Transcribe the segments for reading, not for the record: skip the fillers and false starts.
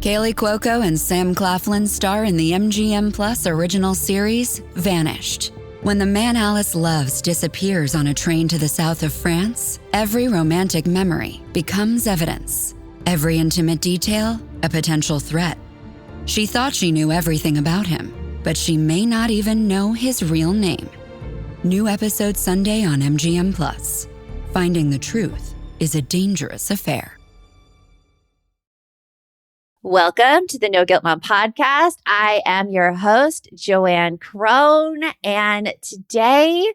Kaylee Cuoco and Sam Claflin star in the MGM Plus original series, Vanished. When the man Alice loves disappears on a train to the south of France, every romantic memory becomes evidence. Every intimate detail, a potential threat. She thought she knew everything about him, but she may not even know his real name. New episode Sunday on MGM Plus. Finding the truth is a dangerous affair. Welcome to the No Guilt Mom podcast. I am your host, Joanne Crone, and today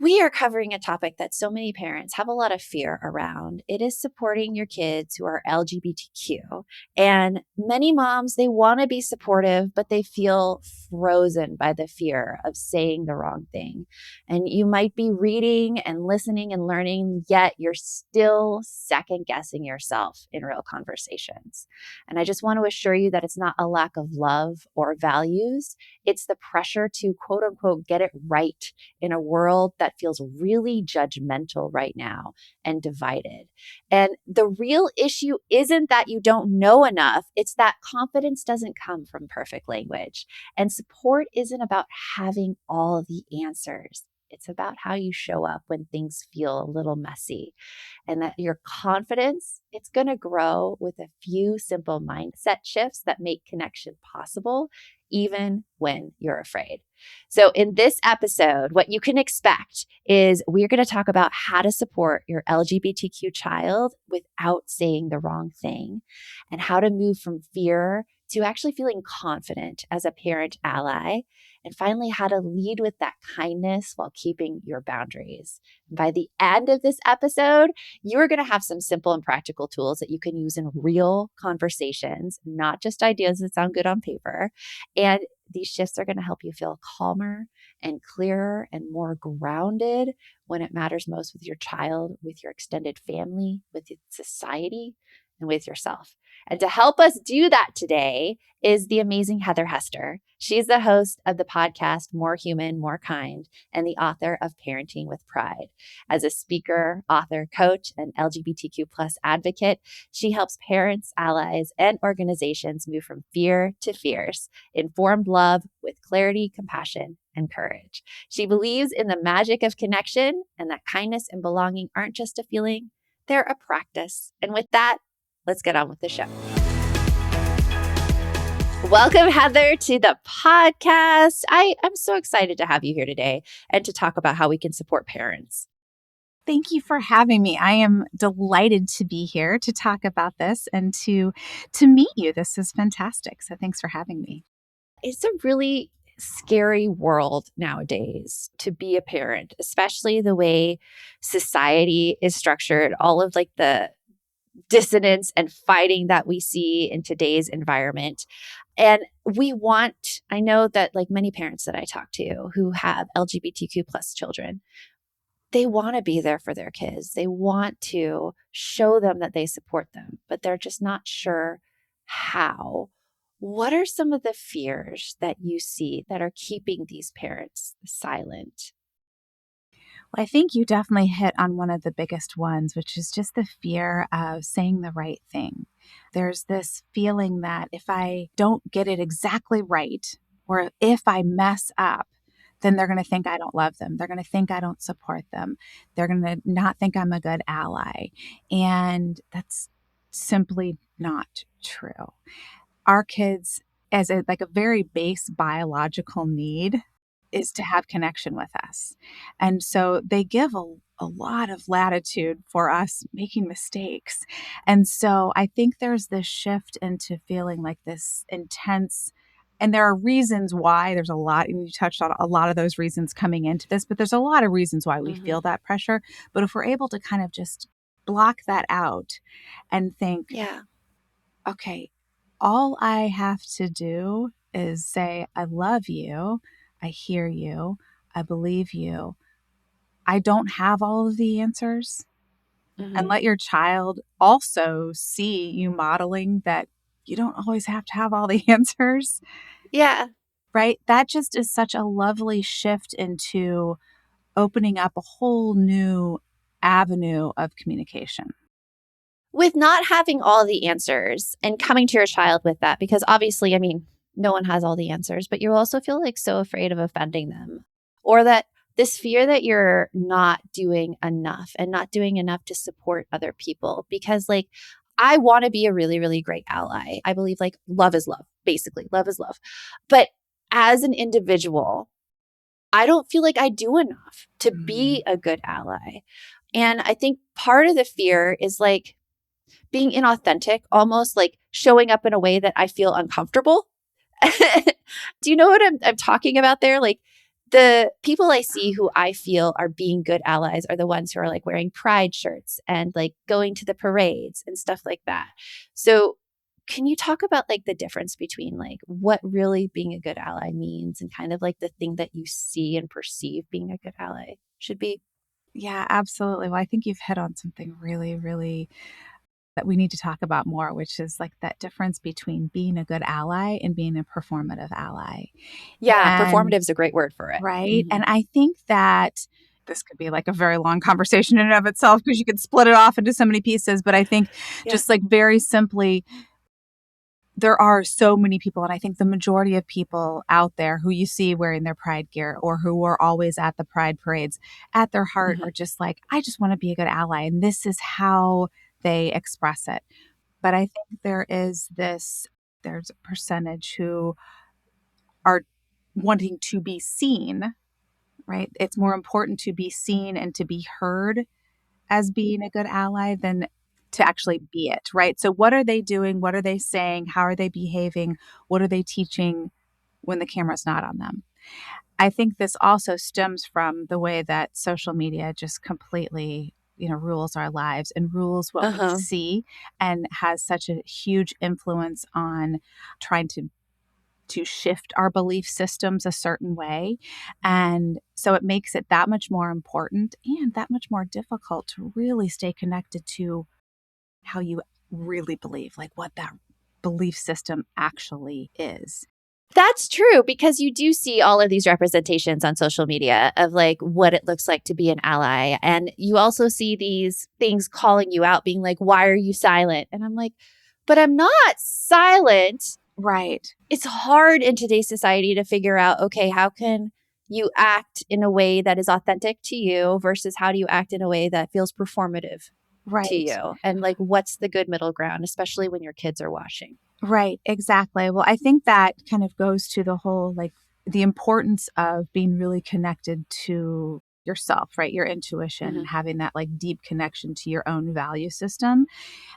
we are covering a topic that so many parents have a lot of fear around. It is supporting your kids who are LGBTQ. And many moms, they want to be supportive, but they feel frozen by the fear of saying the wrong thing. And you might be reading and listening and learning, yet you're still second guessing yourself in real conversations. And I just want to assure you that it's not a lack of love or values. It's the pressure to quote unquote get it right in a world that feels really judgmental right now and divided. And the real issue isn't that you don't know enough. It's that confidence doesn't come from perfect language. And support isn't about having all the answers. It's about how you show up when things feel a little messy, and that your confidence, it's going to grow with a few simple mindset shifts that make connection possible, even when you're afraid. So in this episode, what you can expect is we're going to talk about how to support your LGBTQ child without saying the wrong thing, and how to move from fear to actually feeling confident as a parent ally. And finally, how to lead with that kindness while keeping your boundaries. By the end of this episode, you're going to have some simple and practical tools that you can use in real conversations, not just ideas that sound good on paper. And these shifts are going to help you feel calmer and clearer and more grounded when it matters most with your child, with your extended family, with society, and with yourself. And to help us do that today is the amazing Heather Hester. She's the host of the podcast More Human, More Kind, and the author of Parenting with Pride. As a speaker, author, coach, and LGBTQ plus advocate, she helps parents, allies, and organizations move from fear to fierce, informed love with clarity, compassion, and courage. She believes in the magic of connection and that kindness and belonging aren't just a feeling, they're a practice. And with that, let's get on with the show. Welcome, Heather, to the podcast. I'm so excited to have you here today and to talk about how we can support parents. Thank you for having me. I am delighted to be here to talk about this and to meet you. This is fantastic. So thanks for having me. It's a really scary world nowadays to be a parent, especially the way society is structured, all of like the dissonance and fighting that we see in today's environment. And I know that like many parents that I talk to who have LGBTQ plus children, they want to be there for their kids. They want to show them that they support them, but they're just not sure how. What are some of the fears that you see that are keeping these parents silent? Well, I think you definitely hit on one of the biggest ones, which is just the fear of saying the right thing. There's this feeling that if I don't get it exactly right, or if I mess up, then they're going to think I don't love them. They're going to think I don't support them. They're going to not think I'm a good ally. And that's simply not true. Our kids, as a very base biological need, is to have connection with us. And so they give a lot of latitude for us making mistakes. And so I think there's this shift into feeling like this intense, and there are reasons why. There's a lot, and you touched on a lot of those reasons coming into this, but there's a lot of reasons why we feel that pressure. But if we're able to kind of just block that out and think, okay, all I have to do is say, I love you. I hear you. I believe you. I don't have all of the answers. And let your child also see you modeling that you don't always have to have all the answers. Yeah. Right? That just is such a lovely shift into opening up a whole new avenue of communication. with not having all the answers and coming to your child with that, because obviously, I mean, no one has all the answers, but you also feel like so afraid of offending them, or that this fear that you're not doing enough and not doing enough to support other people. Because, like, I want to be a really, really great ally. I believe like love is love, basically, love is love. But as an individual, I don't feel like I do enough to be a good ally. And I think part of the fear is like being inauthentic, almost like showing up in a way that I feel uncomfortable. Do you know what I'm talking about there? Like the people I see who I feel are being good allies are the ones who are like wearing pride shirts and like going to the parades and stuff like that. So can you talk about like the difference between like what really being a good ally means and kind of like the thing that you see and perceive being a good ally should be? Yeah, absolutely. Well, I think you've hit on something really, really that we need to talk about more, which is like that difference between being a good ally and being a performative ally. Yeah, And performative is a great word for it. right. Mhm. And I think that this could be like a very long conversation in and of itself because you could split it off into so many pieces. But I think Yeah. just like very simply, there are so many people, and I think the majority of people out there who you see wearing their pride gear or who are always at the pride parades, at their heart Mhm. are just like, I just want to be a good ally. And this is how they express it. But I think there's a percentage who are wanting to be seen, right? It's more important to be seen and to be heard as being a good ally than to actually be it, right? So what are they doing? What are they saying? How are they behaving? What are they teaching when the camera's not on them? I think this also stems from the way that social media just completely, rules our lives and rules what we Uh-huh. see and has such a huge influence on trying to shift our belief systems a certain way. And so it makes it that much more important and that much more difficult to really stay connected to how you really believe, like what that belief system actually is. That's true because you do see all of these representations on social media of like what it looks like to be an ally. And you also see these things calling you out, being like, why are you silent? And I'm like, but I'm not silent. Right. It's hard in today's society to figure out, okay, how can you act in a way that is authentic to you versus how do you act in a way that feels performative to Right. you? And like, what's the good middle ground, especially when your kids are watching? Right, exactly. Well, I think that kind of goes to the whole like the importance of being really connected to yourself, right? Your intuition Hmm. and having that like deep connection to your own value system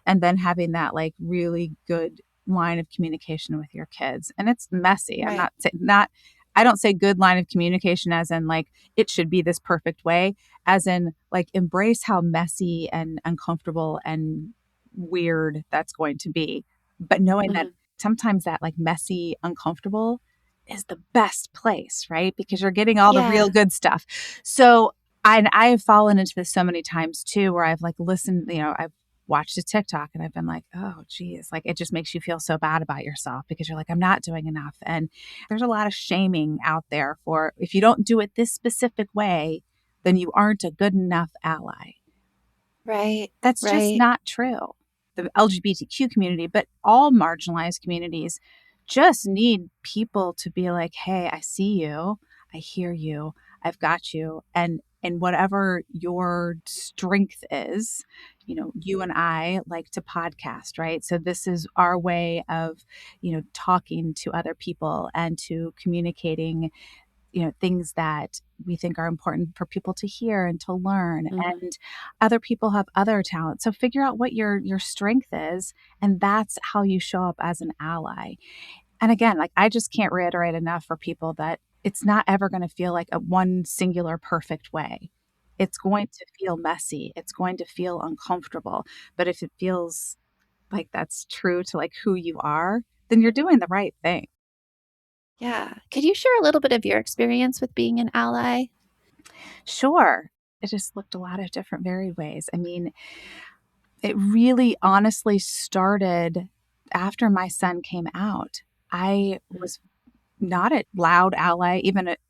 and then having that like really good line of communication with your kids. And it's messy. I'm Right. not saying not I don't say good line of communication as in like it should be this perfect way, as in like embrace how messy and uncomfortable and weird that's going to be. But knowing that Hmm. sometimes that like messy, uncomfortable is the best place, right? Because you're getting all the real Yeah. good stuff. So I have fallen into this so many times too, where I've like listened, I've watched a TikTok and I've been like, oh, geez, like it just makes you feel so bad about yourself because you're like, I'm not doing enough. And there's a lot of shaming out there for if you don't do it this specific way, then you aren't a good enough ally. Right. That's just Right. not true. The LGBTQ community, but all marginalized communities just need people to be like, hey, I see you, I hear you, I've got you. And whatever your strength is, you and I like to podcast, right? So this is our way of, talking to other people and to communicating things that we think are important for people to hear and to learn, Hmm. and other people have other talents, so figure out what your strength is, and that's how you show up as an ally. And again, like I just can't reiterate enough for people that it's not ever going to feel like a one singular perfect way. It's going to feel messy, it's going to feel uncomfortable, but if it feels like that's true to like who you are, then you're doing the right thing. Yeah. Could you share a little bit of your experience with being an ally? Sure. It just looked a lot of different varied ways. I mean, it really honestly started after my son came out. I Mhm. was not a loud ally,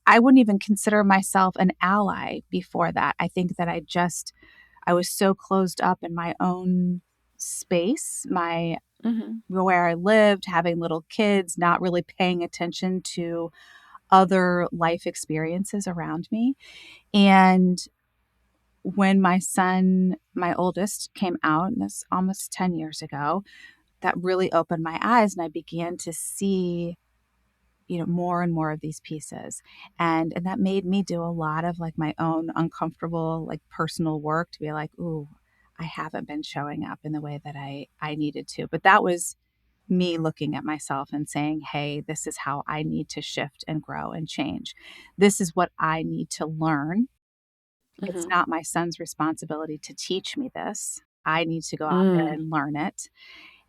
I wouldn't even consider myself an ally before that. I think that I was so closed up in my own space, my Mm-hmm. where I lived, having little kids, not really paying attention to other life experiences around me. And when my son, my oldest, came out, and this almost 10 years ago, that really opened my eyes, and I began to see, more and more of these pieces. And that made me do a lot of like my own uncomfortable, like personal work to be like, ooh, I haven't been showing up in the way that I needed to. But that was me looking at myself and saying, hey, this is how I need to shift and grow and change. This is what I need to learn. It's Mm-hmm. not my son's responsibility to teach me this. I need to go out there Mm. and learn it.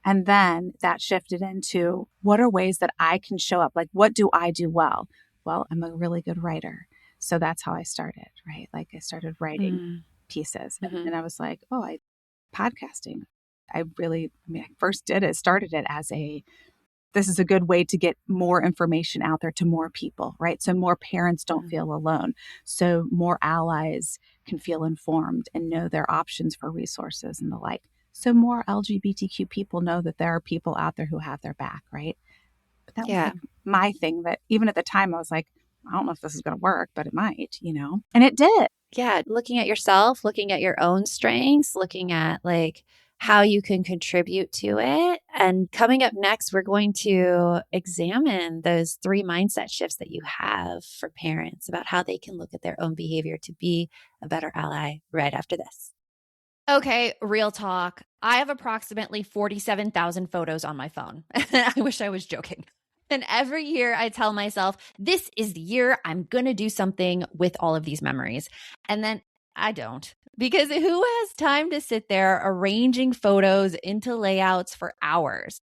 And then that shifted into what are ways that I can show up? Like, what do I do well? Well, I'm a really good writer. So that's how I started, right? Like I started writing Mm. pieces. And Mm-hmm. then I was like, oh, podcasting. I first started it as this is a good way to get more information out there to more people, right? So more parents don't Mm-hmm. feel alone. So more allies can feel informed and know their options for resources and the like. So more LGBTQ people know that there are people out there who have their back, right? But that was Yeah. like my thing that even at the time I was like, I don't know if this is going to work, but it might, and it did. Yeah. Looking at yourself, looking at your own strengths, looking at like how you can contribute to it. And coming up next, we're going to examine those 3 mindset shifts that you have for parents about how they can look at their own behavior to be a better ally right after this. Okay, real talk. I have approximately 47,000 photos on my phone. I wish I was joking. And every year I tell myself, this is the year I'm going to do something with all of these memories. And then I don't. Because who has time to sit there arranging photos into layouts for hours?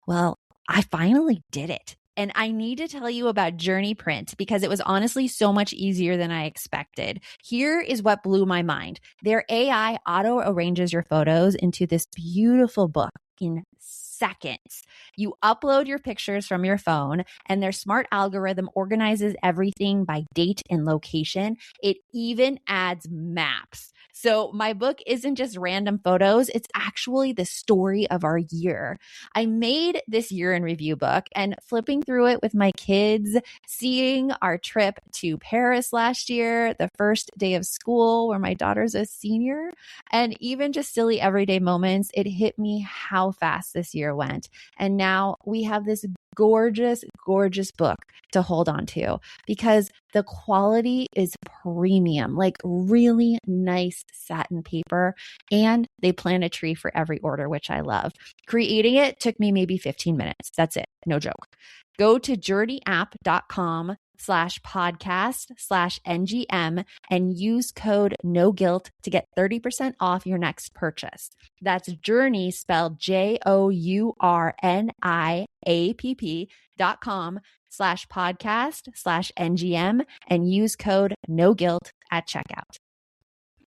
Well, I finally did it. And I need to tell you about Journey Print because it was honestly so much easier than I expected. Here is what blew my mind. Their AI auto arranges your photos into this beautiful book in seconds. You upload your pictures from your phone, and their smart algorithm organizes everything by date and location. It even adds maps. So my book isn't just random photos, it's actually the story of our year. I made this year in review book, and flipping through it with my kids, seeing our trip to Paris last year, the first day of school where my daughter's a senior, and even just silly everyday moments, it hit me how fast this year went. And now we have this gorgeous, gorgeous book to hold on to because the quality is premium, like really nice satin paper. And they plant a tree for every order, which I love. Creating it took me maybe 15 minutes. That's it. No joke. Go to journeyapp.com/podcast/NGM and use code no guilt to get 30% off your next purchase. That's Journey spelled JOURNIAPP.com/podcast/NGM and use code no guilt at checkout.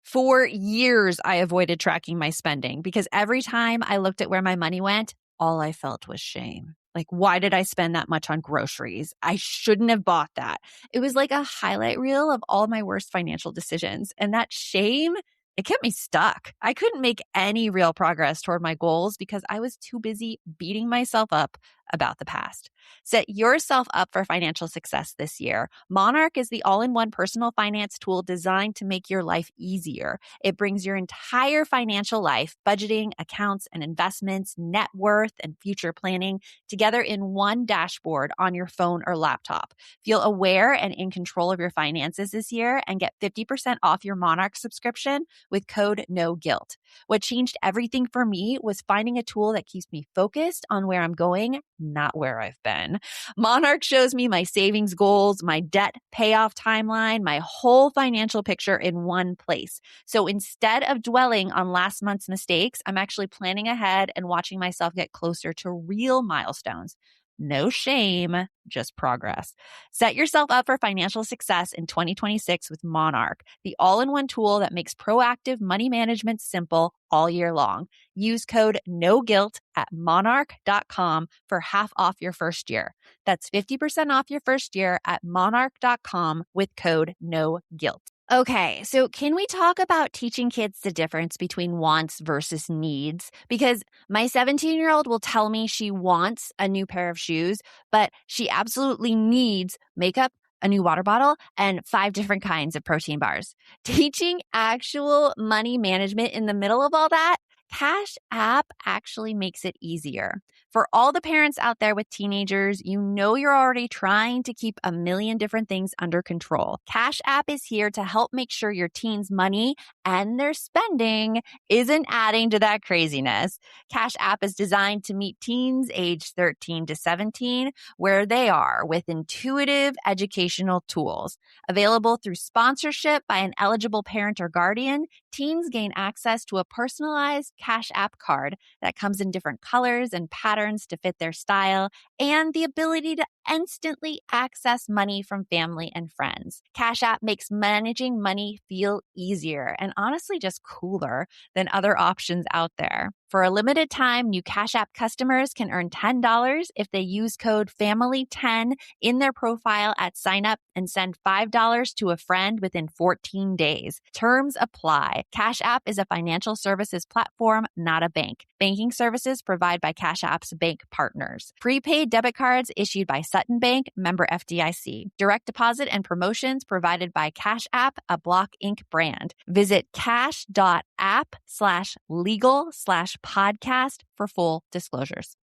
For years, I avoided tracking my spending because every time I looked at where my money went, all I felt was shame. Like, why did I spend that much on groceries? I shouldn't have bought that. It was like a highlight reel of all my worst financial decisions. And that shame, it kept me stuck. I couldn't make any real progress toward my goals because I was too busy beating myself up about the past. Set yourself up for financial success this year. Monarch is the all-in-one personal finance tool designed to make your life easier. It brings your entire financial life, budgeting, accounts, and investments, net worth, and future planning together in one dashboard on your phone or laptop. Feel aware and in control of your finances this year and get 50% off your Monarch subscription with code NOGUILT. What changed everything for me was finding a tool that keeps me focused on where I'm going, not where I've been. Monarch shows me my savings goals, my debt payoff timeline, my whole financial picture in one place. So instead of dwelling on last month's mistakes, I'm actually planning ahead and watching myself get closer to real milestones. No shame, just progress. Set yourself up for financial success in 2026 with Monarch, the all-in-one tool that makes proactive money management simple all year long. Use code NOGUILT at monarch.com for half off your first year. That's 50% off your first year at monarch.com with code NOGUILT. Okay, so can we talk about teaching kids the difference between wants versus needs? Because my 17-year-old will tell me she wants a new pair of shoes, but she absolutely needs makeup, a new water bottle, and 5 different kinds of protein bars. Teaching actual money management in the middle of all that, Cash App actually makes it easier. For all the parents out there with teenagers, you know you're already trying to keep a million different things under control. Cash App is here to help make sure your teens' money and their spending isn't adding to that craziness. Cash App is designed to meet teens aged 13 to 17 where they are with intuitive educational tools. Available through sponsorship by an eligible parent or guardian, teens gain access to a personalized Cash App card that comes in different colors and patterns to fit their style, and the ability to instantly access money from family and friends. Cash App makes managing money feel easier and honestly just cooler than other options out there. For a limited time, new Cash App customers can earn $10 if they use code FAMILY10 in their profile at sign up and send $5 to a friend within 14 days. Terms apply. Cash App is a financial services platform, not a bank. Banking services provided by Cash App's bank partners. Prepaid debit cards issued by Sutton Bank, member FDIC. Direct deposit and promotions provided by Cash App, a Block Inc. brand. Visit cash.app/legal/podcast for full disclosures.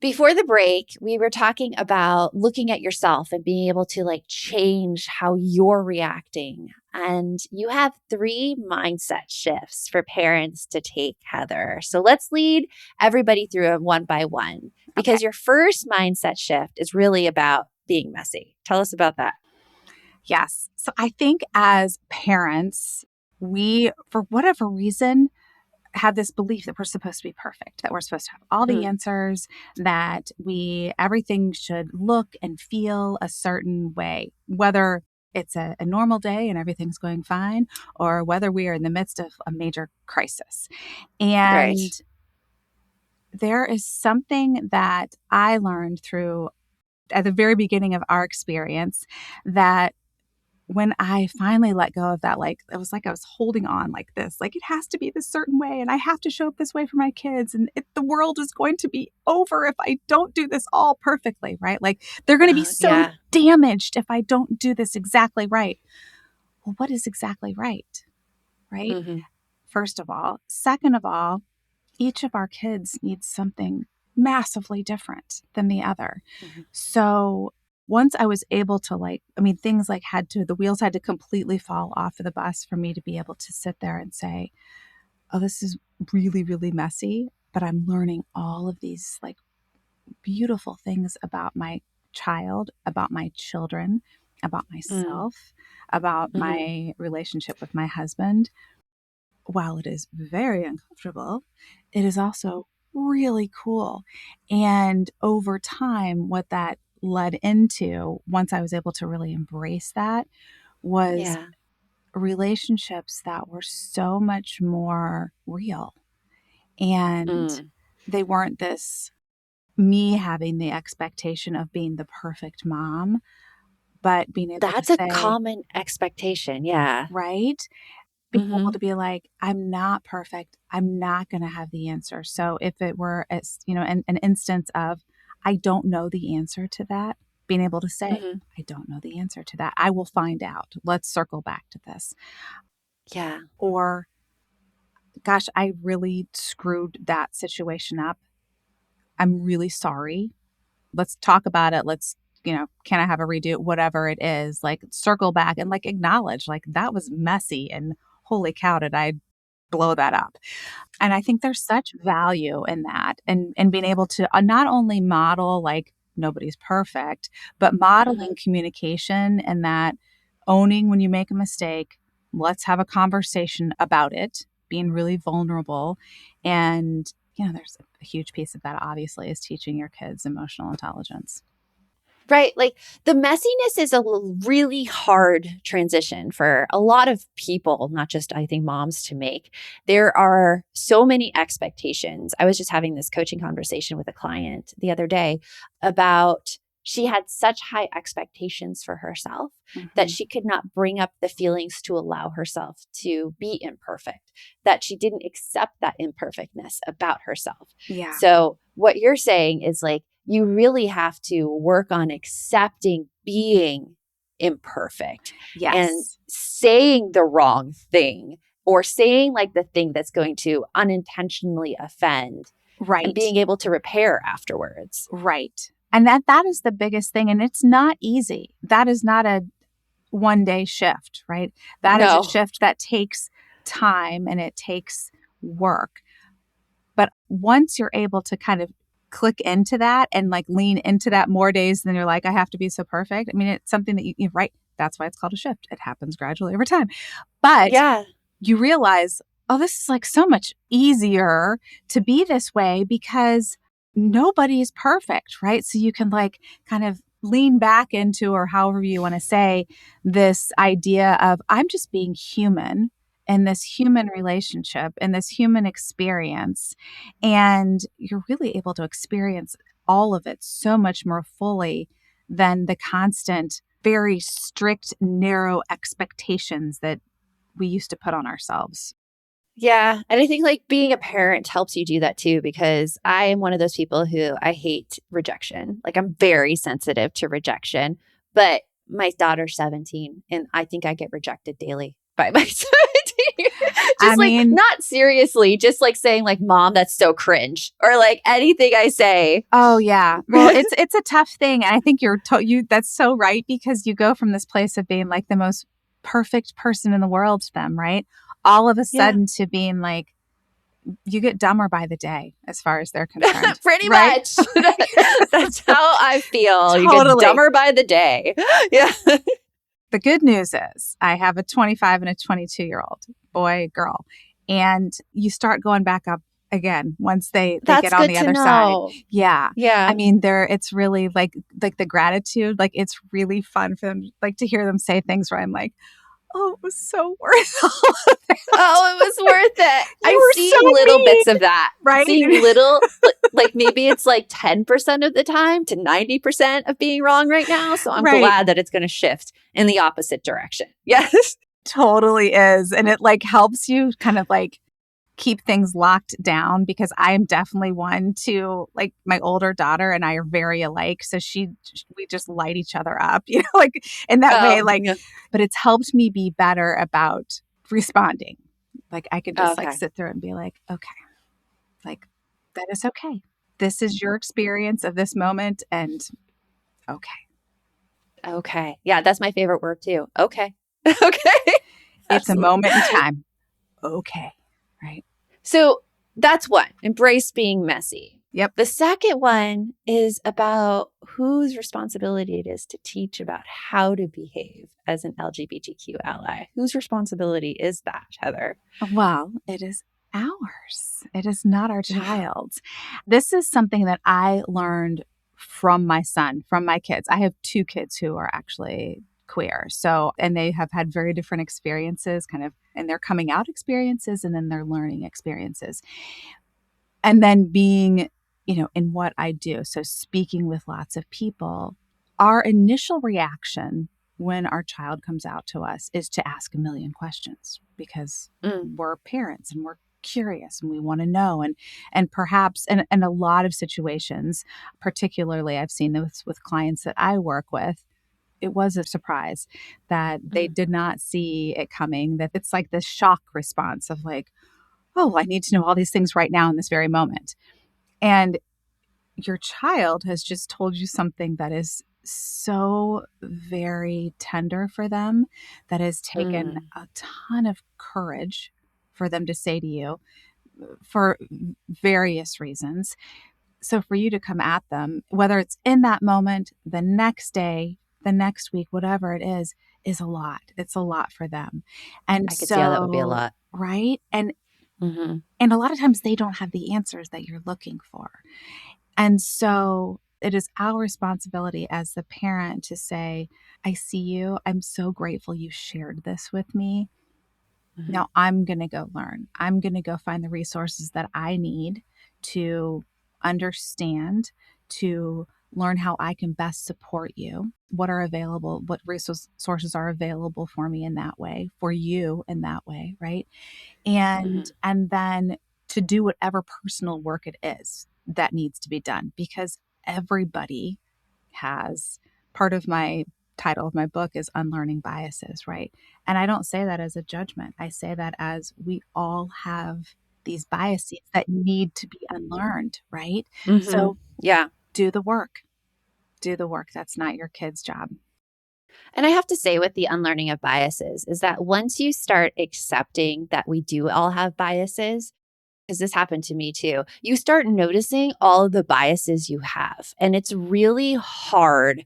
Before the break, we were talking about looking at yourself and being able to like change how you're reacting. And you have 3 mindset shifts for parents to take, Heather. So let's lead everybody through them one by one, because Okay. your first mindset shift is really about being messy. Tell us about that. Yes. So I think as parents, we, for whatever reason, have this belief that we're supposed to be perfect, that we're supposed to have all the Mm, answers, that everything should look and feel a certain way, whether it's a normal day and everything's going fine, or whether we are in the midst of a major crisis. right. And there is something that I learned through at the very beginning of our experience that when I finally let go of that, like, it was like I was holding on like this, like, it has to be this certain way and I have to show up this way for my kids. And the world is going to be over if I don't do this all perfectly, right? Like, they're going to be so Yeah. damaged if I don't do this exactly right. Well, what is exactly right? Right? Hmm. First of all. Second of all, each of our kids needs something massively different than the other. Hmm. So once I was able to things like the wheels had to completely fall off of the bus for me to be able to sit there and say, oh, this is really, really messy, but I'm learning all of these like beautiful things about my child, about my children, about Mm, myself, about hmm. my relationship with my husband. While it is very uncomfortable, it is also really cool. And over time, what that led into, once I was able to really embrace that, was Yeah. relationships that were so much more real. And Mm. they weren't this me having the expectation of being the perfect mom, but being able to That's a say, common expectation. Yeah. right? Being able Hmm. to be like, I'm not perfect. I'm not going to have the answer. So if it were, an instance of, I don't know the answer to that, being able to say, Hmm. I don't know the answer to that. I will find out. Let's circle back to this. Yeah. Or, gosh, I really screwed that situation up. I'm really sorry. Let's talk about it. Can I have a redo? Whatever it is, like circle back and like acknowledge, like that was messy and holy cow, did I blow that up? And I think there's such value in that and being able to not only model like nobody's perfect, but Hmm. modeling communication and that owning when you make a mistake, let's have a conversation about it, being really vulnerable. And, there's a huge piece of that obviously is teaching your kids emotional intelligence. Right. Like the messiness is a really hard transition for a lot of people, not just, I think, moms to make. There are so many expectations. I was just having this coaching conversation with a client the other day about she had such high expectations for herself that she could not bring up the feelings to allow herself to be imperfect, that she didn't accept that imperfectness about herself. Yeah. So what you're saying is like, you really have to work on accepting being imperfect and Yes. saying the wrong thing or saying like the thing that's going to unintentionally offend and Right. being able to repair afterwards. Right. And that is the biggest thing. And it's not easy. That is not a one-day shift, right? That is a No. shift that takes time and it takes work. But once you're able to kind of click into that and like lean into that more days than you're like, I have to be so perfect. I mean, it's something that you're right. That's why it's called a shift. It happens gradually over time. But Yeah. you realize, oh, this is like so much easier to be this way because nobody's perfect, right? So you can like kind of lean back into, or however you want to say, this idea of I'm just being human in this human relationship, in this human experience. And you're really able to experience all of it so much more fully than the constant, very strict, narrow expectations that we used to put on ourselves. Yeah. And I think like being a parent helps you do that too, because I am one of those people who I hate rejection. Like I'm very sensitive to rejection, but my daughter's 17 and I think I get rejected daily by my 17. Just not seriously, just like saying like, Mom, that's so cringe, or like anything I say. Oh yeah. Well, it's a tough thing. And I think that's so right, because you go from this place of being like the most perfect person in the world to them, right? All of a sudden to being like, you get dumber by the day as far as they're concerned. Pretty right? much. That's how I feel. You Totally. get dumber by the day. Yeah. The good news is I have a 25 and a 22-year-old boy, girl, and you start going back up again once they get on the other side. Yeah. Yeah. I mean, it's really like the gratitude, like it's really fun for them, like to hear them say things where I'm like, oh, it was so worth all of it. Oh, it was worth it. I'm seeing so little mean. bits of that. Right? Seeing little, like maybe it's like 10% of the time to 90% of being wrong right now. So I'm glad that it's going to shift in the opposite direction. Yes. Totally is. And it like helps you kind of like keep things locked down, because I am definitely one to like, my older daughter and I are very alike. So we just light each other up, like in that way, like, but it's helped me be better about responding. Like I could just like sit there and be like, okay, like that is okay. This is your experience of this moment. And okay. Yeah. That's my favorite word too. Okay. Okay. It's a moment in time. Okay. Right. So that's one, embrace being messy. Yep. The second one is about whose responsibility it is to teach about how to behave as an LGBTQ ally. Whose responsibility is that, Heather? Well, it is ours. It is not our child's. This is something that I learned from my son, from my kids. I have 2 kids who are actually queer. So, and they have had very different experiences, kind of, and their coming out experiences and then their learning experiences. And then being, in what I do. So speaking with lots of people, our initial reaction when our child comes out to us is to ask a million questions, because we're parents and we're curious and we want to know. And perhaps in a lot of situations, particularly I've seen this with clients that I work with, it was a surprise that they did not see it coming, that it's like this shock response of like, oh, I need to know all these things right now in this very moment. And your child has just told you something that is so very tender for them, that has taken a ton of courage for them to say to you for various reasons. So for you to come at them, whether it's in that moment, the next day, the next week, whatever it is a lot. It's a lot for them. And I could see how that would be a lot. Right? And a lot of times they don't have the answers that you're looking for. And so it is our responsibility as the parent to say, I see you. I'm so grateful you shared this with me. Now I'm going to go learn. I'm going to go find the resources that I need to understand, to learn how I can best support you, what are available, what resources are available for me in that way, for you in that way, right? And then to do whatever personal work it is that needs to be done, because everybody has, part of my title of my book is Unlearning Biases, right? And I don't say that as a judgment. I say that as we all have these biases that need to be unlearned, right? So Yeah. do the work. Do the work. That's not your kid's job. And I have to say, with the unlearning of biases, is that once you start accepting that we do all have biases, because this happened to me too, you start noticing all of the biases you have. And it's really hard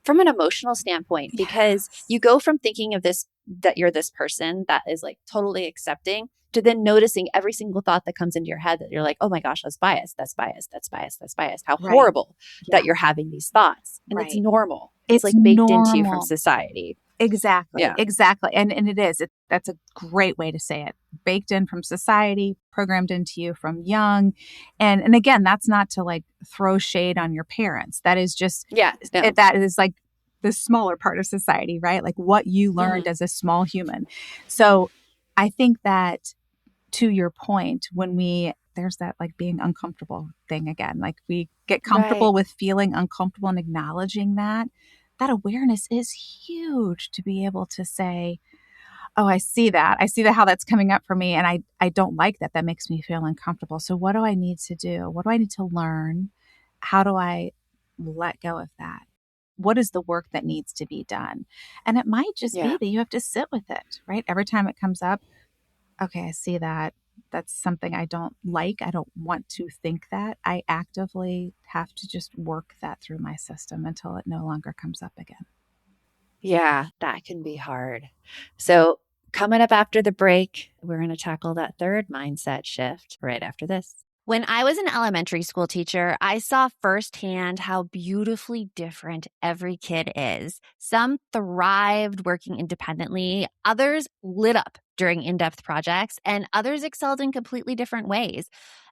from an emotional standpoint, because you go from thinking of this, that you're this person that is like totally accepting, to then noticing every single thought that comes into your head that you're like, oh my gosh, that's biased, that's biased, that's biased, that's biased. How Right. horrible that you're having these thoughts. And it's Right. normal. It's like baked into you from normal. society. Exactly. Yeah. Exactly. And it is. That's a great way to say it. Baked in from society, programmed into you from young. And again, that's not to like throw shade on your parents. That is just, Yeah. No. that is like the smaller part of society, right? Like what you learned as a small human. So I think that, to your point, there's that like being uncomfortable thing again, like we get comfortable with feeling uncomfortable and acknowledging that awareness is huge, to be able to say, oh, I see that, how that's coming up for me. And I don't like that. That makes me feel uncomfortable. So what do I need to do? What do I need to learn? How do I let go of that? What is the work that needs to be done? And it might just be that you have to sit with it, right? Every time it comes up, okay, I see that. That's something I don't like. I don't want to think that. I actively have to just work that through my system until it no longer comes up again. Yeah, that can be hard. So, coming up after the break, we're going to tackle that third mindset shift right after this. When I was an elementary school teacher, I saw firsthand how beautifully different every kid is. Some thrived working independently, others lit up during in-depth projects, and others excelled in completely different ways.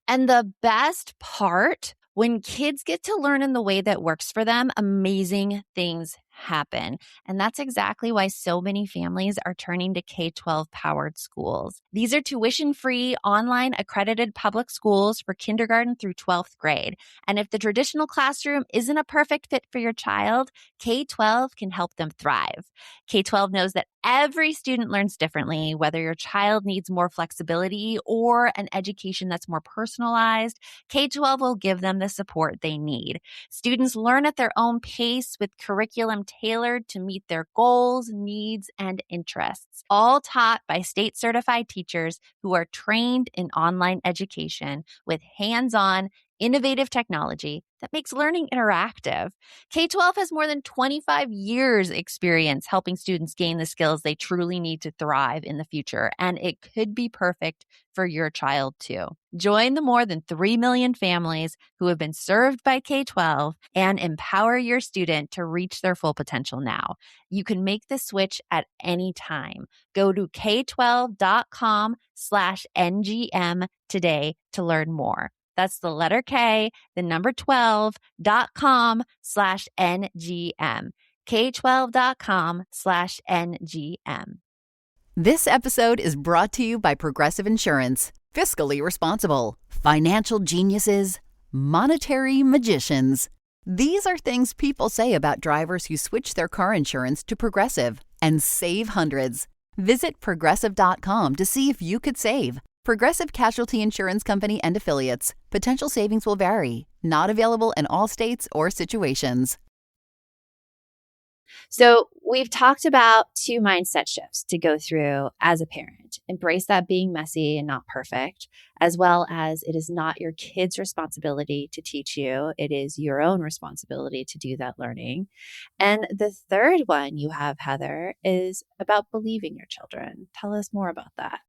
And the best part, when kids get to learn in the way that works for them, amazing things happen. And that's exactly why so many families are turning to K-12 powered schools. These are tuition-free, online accredited public schools for kindergarten through 12th grade. And if the traditional classroom isn't a perfect fit for your child, K-12 can help them thrive. K-12 knows that every student learns differently, whether your child needs more flexibility or an education that's more personalized. K-12 will give them the support they need. Students learn at their own pace with curriculum tailored to meet their goals, needs, and interests, all taught by state certified teachers who are trained in online education with hands-on, innovative technology that makes learning interactive. K-12 has more than 25 years experience helping students gain the skills they truly need to thrive in the future, and it could be perfect for your child too. Join the more than 3 million families who have been served by K-12 and empower your student to reach their full potential now. You can make the switch at any time. Go to k12.com/NGM today to learn more. That's the letter K, the number 12.com/NGM. K12.com/NGM. This episode is brought to you by Progressive Insurance. Fiscally responsible, financial geniuses, monetary magicians. These are things people say about drivers who switch their car insurance to Progressive and save hundreds. Visit Progressive.com to see if you could save. Progressive Casualty Insurance Company and Affiliates. Potential savings will vary. Not available in all states or situations. So, we've talked about 2 mindset shifts to go through as a parent. Embrace that being messy and not perfect, as well as it is not your kid's responsibility to teach you. It is your own responsibility to do that learning. And the third one you have, Heather, is about believing your children. Tell us more about that.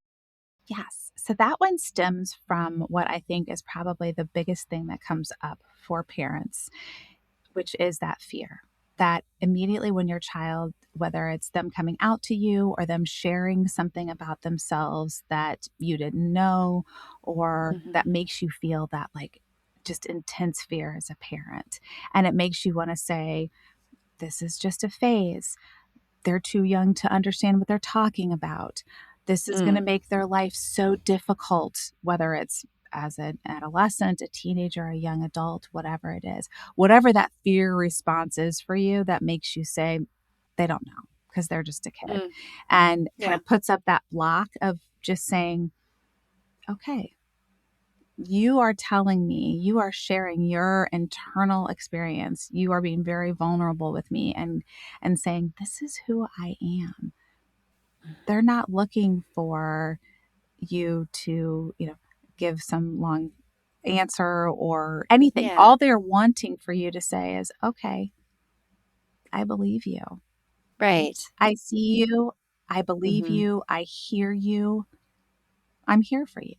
Yes. So that one stems from what I think is probably the biggest thing that comes up for parents, which is that fear. That immediately when your child, whether it's them coming out to you or them sharing something about themselves that you didn't know, or that makes you feel that like just intense fear as a parent. And it makes you want to say, this is just a phase. They're too young to understand what they're talking about. This is going to make their life so difficult, whether it's as an adolescent, a teenager, a young adult, whatever it is. Whatever that fear response is for you that makes you say, they don't know because they're just a kid. And kind of puts up that block of just saying, okay, you are telling me, you are sharing your internal experience. You are being very vulnerable with me and saying, this is who I am. They're not looking for you to, give some long answer or anything. Yeah. All they're wanting for you to say is, okay, I believe you. Right. I see you. I believe you. I hear you. I'm here for you.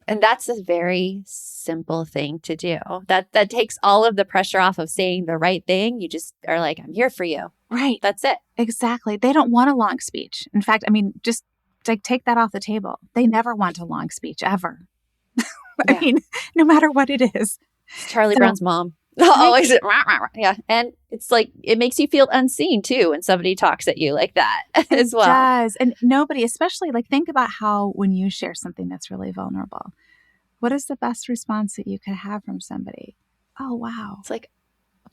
And that's a very simple thing to do. That takes all of the pressure off of saying the right thing. You just are like, I'm here for you. Right. That's it. Exactly. They don't want a long speech. In fact, just like take that off the table. They never want a long speech ever. I mean, no matter what it is. It's Charlie Brown's mom. Always, yeah. And it's like, it makes you feel unseen too when somebody talks at you like that as well. It does. And nobody, especially think about how when you share something that's really vulnerable, what is the best response that you could have from somebody? Oh, wow. It's like,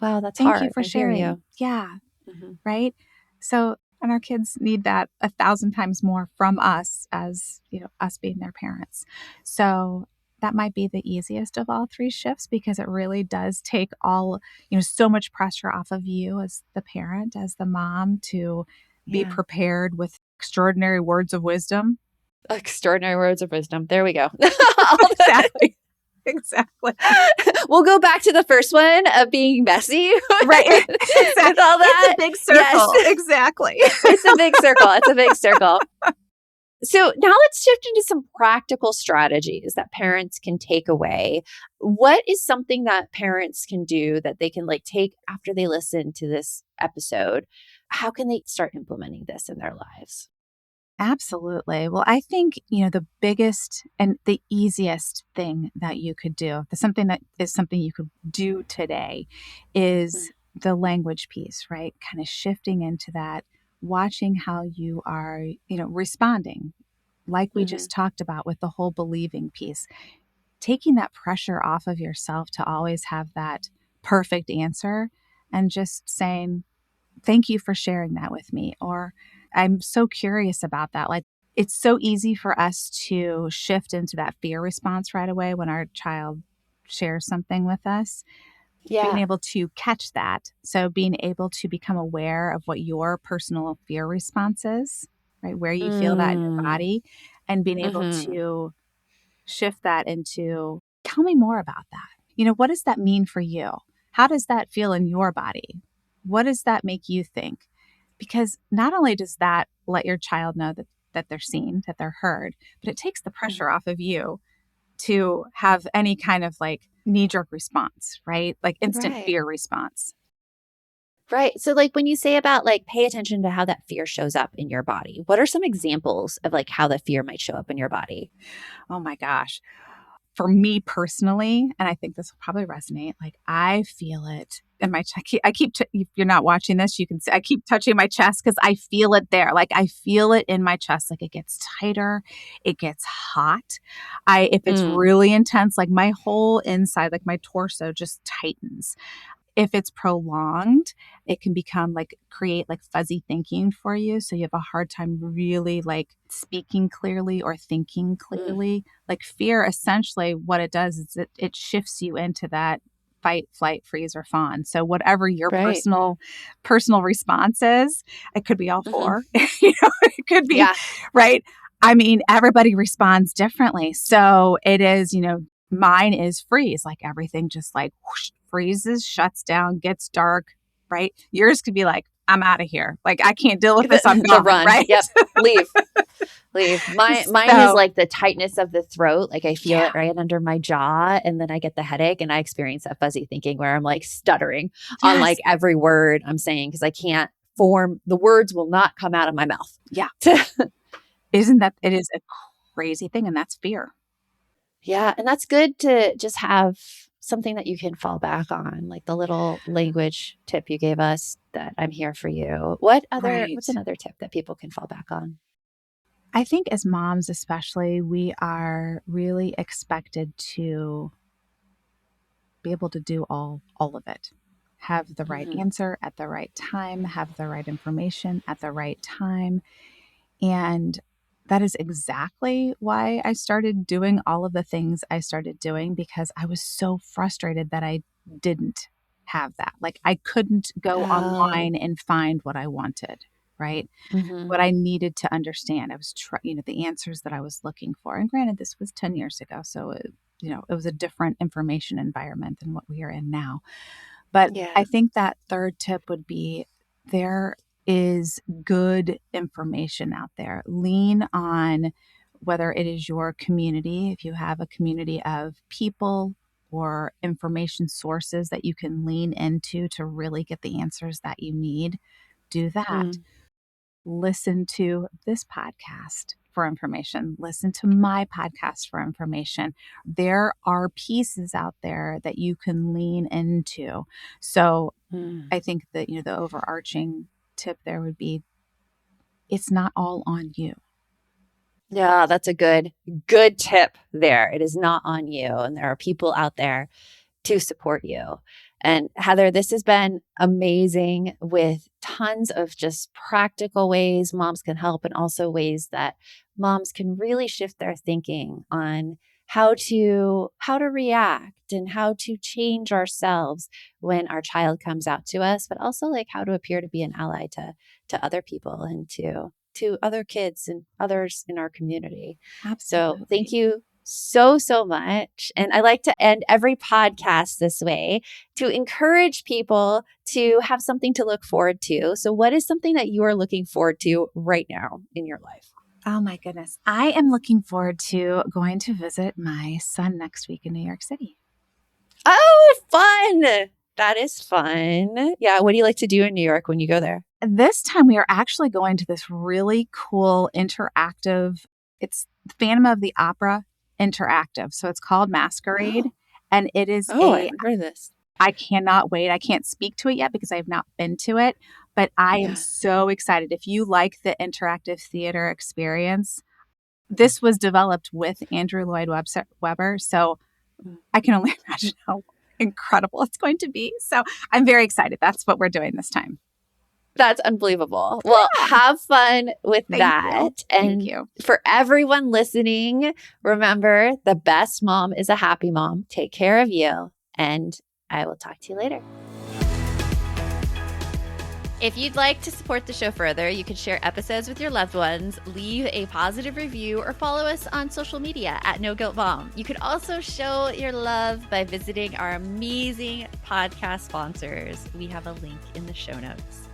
wow, that's Thank hard. you for sharing. Yeah. Right. So, and our kids need that 1,000 times more from us as, us being their parents. So that might be the easiest of all 3 shifts because it really does take all, so much pressure off of you as the parent, as the mom to be prepared with extraordinary words of wisdom. Extraordinary words of wisdom. There we go. Exactly. We'll go back to the first one of being messy. Right. With all that. It's a big circle. Yes. Exactly. It's a big circle. It's a big circle. So now let's shift into some practical strategies that parents can take away. What is something that parents can do that they can take after they listen to this episode? How can they start implementing this in their lives? Absolutely. Well, I think, the biggest and the easiest thing that you could do, something you could do today is the language piece, right? Kind of shifting into that, watching how you are, responding, like we just talked about with the whole believing piece, taking that pressure off of yourself to always have that perfect answer and just saying, thank you for sharing that with me. Or I'm so curious about that. It's so easy for us to shift into that fear response right away when our child shares something with us. Yeah. Being able to catch that. So being able to become aware of what your personal fear response is, right? Where you feel that in your body, and being able to shift that into, tell me more about that. What does that mean for you? How does that feel in your body? What does that make you think? Because not only does that let your child know that they're seen, that they're heard, but it takes the pressure off of you to have any kind of knee-jerk response, right? Instant fear response. Right. So when you say about pay attention to how that fear shows up in your body, what are some examples of how the fear might show up in your body? Oh my gosh. For me personally, and I think this will probably resonate, I feel it in my chest. If you're not watching this, you can see I keep touching my chest because I feel it there. I feel it in my chest. It gets tighter. It gets hot. If it's really intense, my whole inside, my torso just tightens. If it's prolonged, it can become create fuzzy thinking for you. So you have a hard time really speaking clearly or thinking clearly. Fear, essentially what it does is it shifts you into that fight, flight, freeze, or fawn. So whatever your personal response is, it could be all 4. It could be, right? I mean, everybody responds differently. So it is, mine is freeze. Everything just whoosh, freezes, shuts down, gets dark, right? Yours could be I'm out of here. I can't deal with this. I'm gone, run. Right? Yep. Leave. Mine is the tightness of the throat. I feel it right under my jaw, and then I get the headache, and I experience that fuzzy thinking where I'm stuttering on every word I'm saying because I can't form the words. Will not come out of my mouth. Yeah. It is a crazy thing, and that's fear. Yeah, and that's good to just have something that you can fall back on, like the little language tip you gave us that I'm here for you. What's Right. another tip that people can fall back on? I think as moms, especially, we are really expected to be able to do all of it. Have the right Mhm. answer at the right time, have the right information at the right time. And that is exactly why I started doing all of the things I started doing, because I was so frustrated that I didn't have that. Like I couldn't go Oh. online and find what I wanted, right? Mhm. What I needed to understand. I was the answers that I was looking for. And granted, this was 10 years ago, so it was a different information environment than what we are in now. But Yeah. I think that third tip would be, there is good information out there. Lean on whether it is your community, if you have a community of people or information sources that you can lean into to really get the answers that you need, do that. Mm. Listen to this podcast for information. Listen to my podcast for information. There are pieces out there that you can lean into. So Mm. I think that, the overarching tip there would be, it's not all on you. Yeah, that's a good tip there. It is not on you, and there are people out there to support you. And Heather, this has been amazing with tons of just practical ways moms can help, and also ways that moms can really shift their thinking on how to react and how to change ourselves when our child comes out to us, but also like how to appear to be an ally to other people and to other kids and others in our community. So thank Absolutely. you so much. And I like to end every podcast this way to encourage people to have something to look forward to. So what is something that you are looking forward to right now in your life? Oh my goodness. I am looking forward to going to visit my son next week in New York City. Oh, fun. That is fun. Yeah. What do you like to do in New York when you go there? This time we are actually going to this really cool interactive, it's Phantom of the Opera interactive. So it's called Masquerade. Oh, And it is I haven't heard of this. I cannot wait. I can't speak to it yet because I have not been to it, but I am Yeah. so excited. If you like the interactive theater experience, this was developed with Andrew Lloyd Webber. So Mm. I can only imagine how incredible it's going to be. So I'm very excited. That's what we're doing this time. That's unbelievable. Well, have fun with Thank you. that. Thank And you. for everyone listening, remember the best mom is a happy mom. Take care of you. And I will talk to you later. If you'd like to support the show further, you can share episodes with your loved ones, leave a positive review, or follow us on social media at No Guilt Mom. You could also show your love by visiting our amazing podcast sponsors. We have a link in the show notes.